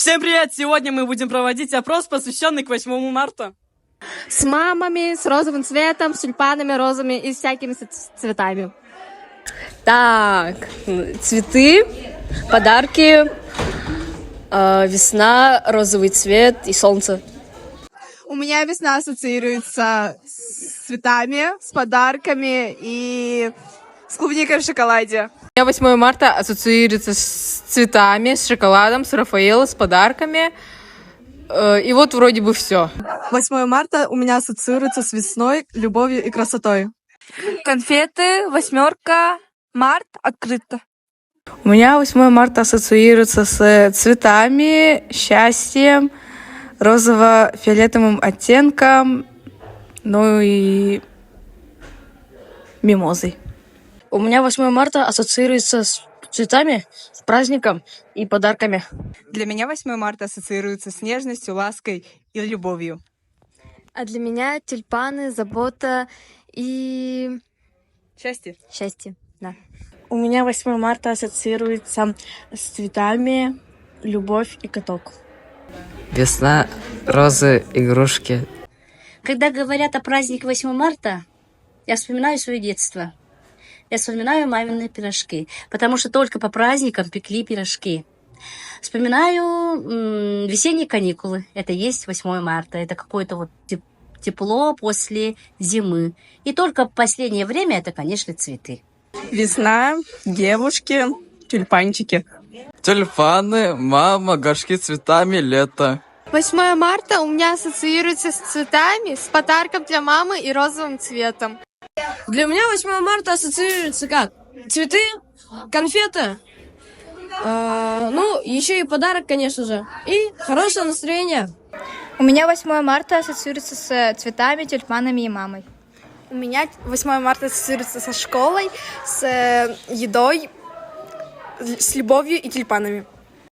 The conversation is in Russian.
Всем привет! Сегодня мы будем проводить опрос, посвященный к 8 марта. С мамами, с розовым цветом, с тюльпанами, розами и всякими цветами. Так, цветы, подарки, весна, розовый цвет и солнце. У меня весна ассоциируется с цветами, с подарками и с клубникой в шоколаде. У меня 8 марта ассоциируется с цветами, с шоколадом, с Рафаэлло, с подарками. И вот вроде бы все. 8 марта у меня ассоциируется с весной, любовью и красотой. Конфеты, 8, март, открыто. У меня 8 марта ассоциируется с цветами, счастьем, розово-фиолетовым оттенком, ну и мимозой. У меня 8 марта ассоциируется с цветами, с праздником и подарками. Для меня 8 марта ассоциируется с нежностью, лаской и любовью. А для меня тюльпаны, забота и Счастье. счастье. Да. У меня 8 марта ассоциируется с цветами, любовь и каток. Весна, розы, игрушки. Когда говорят о празднике 8 марта, я вспоминаю свое детство. Я вспоминаю мамины пирожки, потому что только по праздникам пекли пирожки. Вспоминаю весенние каникулы. Это есть 8 марта. Это какое-то вот тепло после зимы. И только в последнее время это, конечно, цветы. Весна, девушки, тюльпанчики. Тюльпаны, мама, горшки с цветами, лето. 8 марта у меня ассоциируется с цветами, с подарком для мамы и розовым цветом. Для меня 8 марта ассоциируется как? Цветы, конфеты, еще и подарок, конечно же, и хорошее настроение. У меня 8 марта ассоциируется с цветами, тюльпанами и мамой. У меня 8 марта ассоциируется со школой, с едой, с любовью и тюльпанами.